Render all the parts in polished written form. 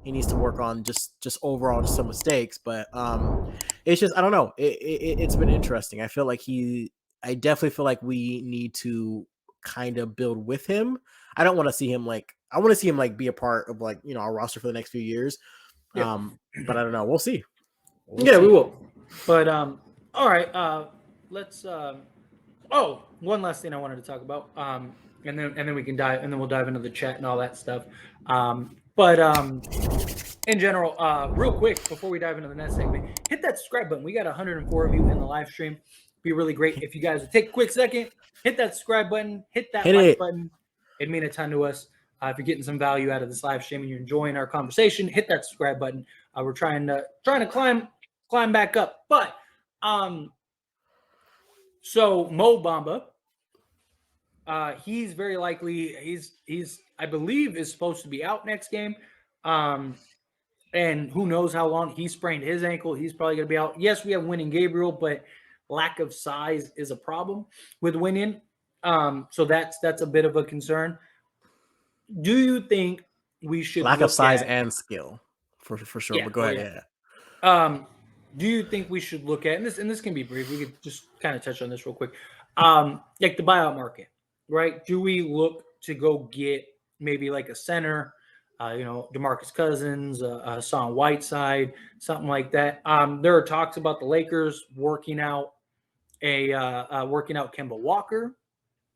he needs to work on just overall just some mistakes. But it's just I don't know. It's been interesting. I definitely feel like we need to kind of build with him. I don't want to see him like I want to see him like be a part of like our roster for the next few years. Yeah. But I don't know. We'll see. We will. But all right. Let's. One last thing I wanted to talk about. And then we can dive, and then we'll dive into the chat and all that stuff. But in general, real quick before we dive into the next segment, hit that subscribe button. We got 104 of you in the live stream. Be really great if you guys would take a quick second, hit that subscribe button, hit that like button. It'd mean a ton to us. If you're getting some value out of this live stream and you're enjoying our conversation, hit that subscribe button. We're trying to climb back up. But so Mo Bamba, he's very likely he's I believe is supposed to be out next game. And who knows how long he sprained his ankle. He's probably going to be out. Yes, we have Winning Gabriel, but lack of size is a problem with Winning. So that's a bit of a concern. Do you think we should lack of size and skill for sure? But go ahead. Yeah. Do you think we should look at, and this can be brief, we could just kind of touch on this real quick, like the buyout market, right? Do we look to go get maybe like a center, DeMarcus Cousins, Hassan Whiteside, something like that? There are talks about the Lakers working out Kemba Walker.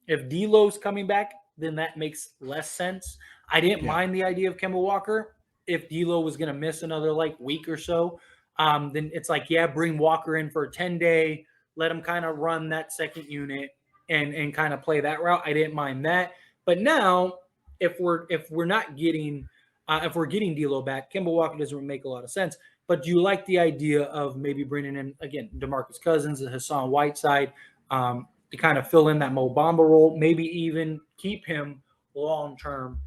If D'Lo's coming back, then that makes less sense. I didn't mind the idea of Kemba Walker. If D'Lo was going to miss another week or so, then it's bring Walker in for a 10-day, let him kind of run that second unit and kind of play that route. I didn't mind that. But now, if we're getting D'Lo back, Kemba Walker doesn't make a lot of sense. But do you like the idea of maybe bringing in again DeMarcus Cousins and Hassan Whiteside to kind of fill in that Mo Bamba role, maybe even keep him long term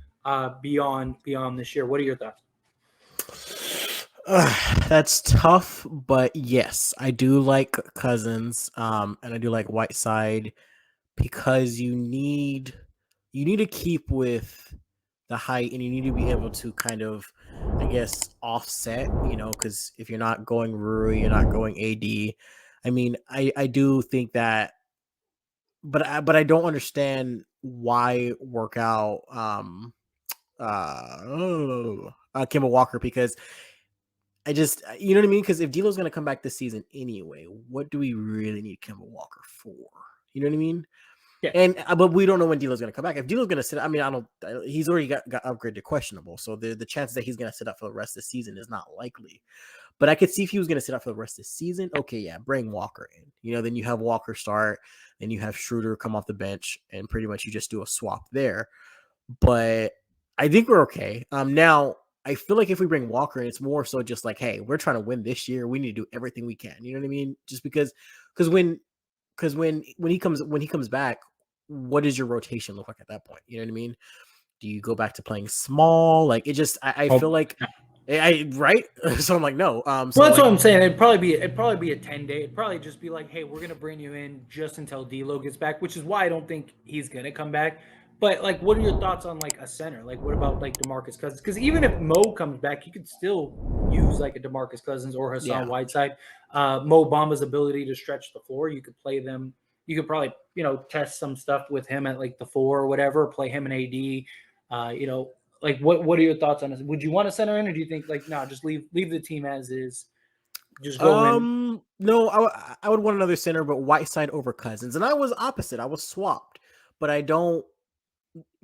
beyond this year? What are your thoughts? That's tough, but yes, I do like Cousins, and I do like Whiteside because you need to keep with the height, and you need to be able to kind of, I guess, offset. Because if you're not going Rui, you're not going AD. I mean, I do think that, but I don't understand why work out Kemba Walker, because I just, you know what I mean? Because if D'Lo's going to come back this season anyway, what do we really need Kemba Walker for? You know what I mean? Yeah. And but we don't know when D'Lo's going to come back. If D'Lo's going to sit, I mean, he's already got upgraded to questionable, so the chances that he's going to sit up for the rest of the season is not likely. But I could see if he was going to sit up for the rest of the season. Okay, yeah, bring Walker in. Then you have Walker start, then you have Schroeder come off the bench, and pretty much you just do a swap there. But I think we're okay. Now, I feel like if we bring Walker in, it's more so just like, hey, we're trying to win this year. We need to do everything we can. You know what I mean? Just because when he comes back, what does your rotation look like at that point? You know what I mean? Do you go back to playing small? Like it just, I feel like, right? So I'm like, no. Well, that's what I'm saying. It'd probably be a 10-day. It'd probably just be like, hey, we're gonna bring you in just until D'Lo gets back, which is why I don't think he's gonna come back. But what are your thoughts on a center? What about DeMarcus Cousins? Because even if Mo comes back, you could still use a DeMarcus Cousins or Hassan Whiteside. Mo Bamba's ability to stretch the floor, you could play them. You could probably test some stuff with him at the 4 or whatever. Play him in AD. What are your thoughts on this? Would you want a center in, or do you think no, just leave the team as is? Just go in. No, I would want another center, but Whiteside over Cousins, and I was opposite. I was swapped, but I don't.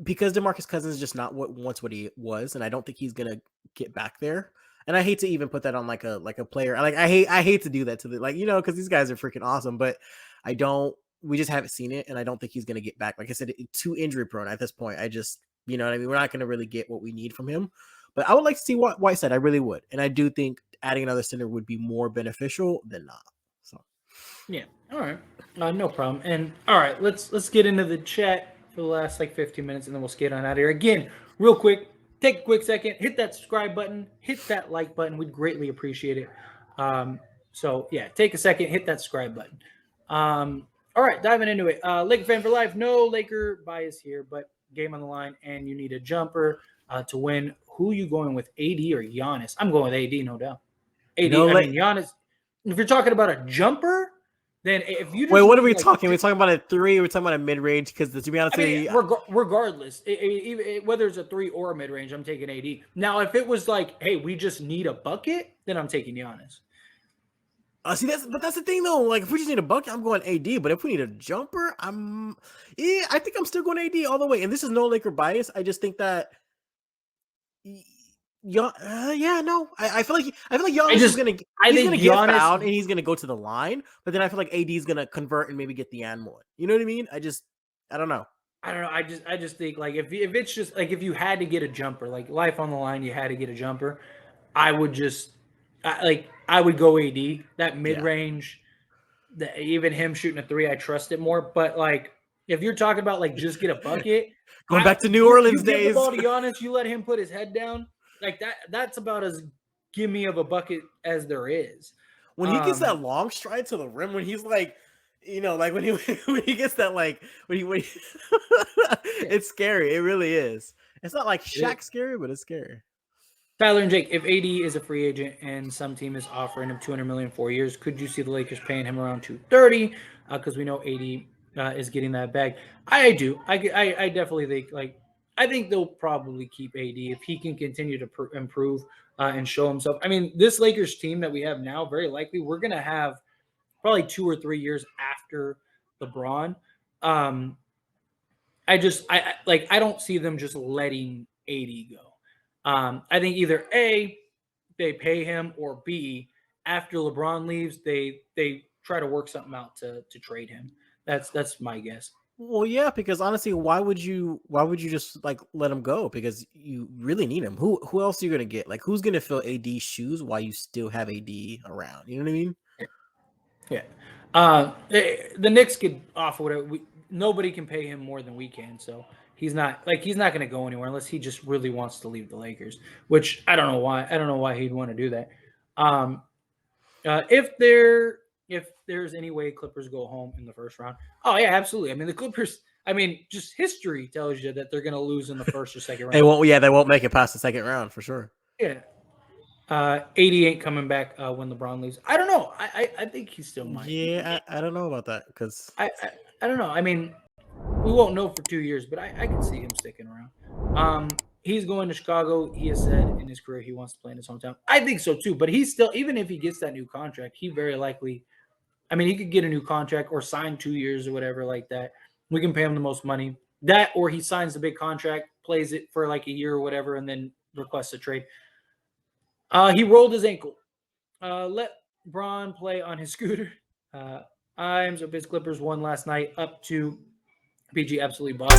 Because DeMarcus Cousins is just not what he was, and I don't think he's gonna get back there. And I hate to even put that on a player. I hate to do that to because these guys are freaking awesome, but I don't. We just haven't seen it, and I don't think he's gonna get back. Like I said, too injury prone at this point. I just, you know what I mean. We're not gonna really get what we need from him. But I would like to see what Whiteside. I really would, and I do think adding another center would be more beneficial than not. So, yeah, all right, no problem. And all right, let's get into the chat for the last 15 minutes, and then we'll skate on out of here. Again, real quick, take a quick second, hit that subscribe button, hit that like button. We'd greatly appreciate it. So yeah, take a second, hit that subscribe button. All right, diving into it. Laker fan for life. No Laker bias here, but game on the line, and you need a jumper to win. who are you going with, AD or Giannis? I'm going with AD, no doubt. AD, No, I mean, Giannis, if you're talking about a jumper, then if you just wait, what are need, we like, talking? We're talking about a 3. We're talking about a mid range because to be honest, I mean, regardless, whether it's a 3 or a mid range, I'm taking AD. Now, if it was like, hey, we just need a bucket, then I'm taking Giannis. See, that's the thing though. Like, if we just need a bucket, I'm going AD. But if we need a jumper, I think I'm still going AD all the way. And this is no Laker bias. I just think that, no. I feel like Giannis is gonna get fouled and he's gonna go to the line. But then I feel like AD is gonna convert and maybe get the and one. You know what I mean? I don't know. I just think, like, if it's just like, if you had to get a jumper, like life on the line, you had to get a jumper, I would just I would go AD. That mid range, even him shooting a 3, I trust it more. But like, if you're talking about like just get a bucket, going back to New Orleans you days, give the ball to Giannis, you let him put his head down, like that. That's about as gimme of a bucket as there is. When he gets that long stride to the rim, when he's like, like when he gets that, like when he it's scary. It really is. It's not like Shaq scary, but it's scary. Tyler and Jake, if AD is a free agent and some team is offering him $200 million 4 years, could you see the Lakers paying him around $230? Because we know AD is getting that bag. I do. I definitely think, like, I think they'll probably keep AD if he can continue to improve and show himself. I mean, this Lakers team that we have now, very likely we're going to have probably 2 or 3 years after LeBron. I don't see them just letting AD go. I think either A, they pay him, or B, after LeBron leaves, they try to work something out to trade him. That's my guess. Well, yeah, because honestly, why would you just like let him go? Because you really need him. Who else are you gonna get? Like, who's gonna fill AD's shoes while you still have AD around? You know what I mean? Yeah. The Knicks could offer whatever. Nobody can pay him more than we can, so he's not going to go anywhere unless he just really wants to leave the Lakers, which I don't know why. I don't know why he'd want to do that. If there's any way Clippers go home in the first round, oh yeah, absolutely. I mean, the Clippers. I mean, just history tells you that they're going to lose in the first or second round. They won't. Yeah, they won't make it past the second round for sure. Yeah. 80 ain't coming back when LeBron leaves. I don't know. I think he still might. Yeah, I don't know about that because I don't know. I mean, we won't know for 2 years, but I can see him sticking around. He's going to Chicago. He has said in his career he wants to play in his hometown. I think so too. But he's still, even if he gets that new contract, he very likely, I mean, he could get a new contract or sign 2 years or whatever like that. We can pay him the most money. That, or he signs the big contract, plays it for like a year or whatever, and then requests a trade. He rolled his ankle. Let Bron play on his scooter. Iams of his Clippers won last night, up to PG absolutely body.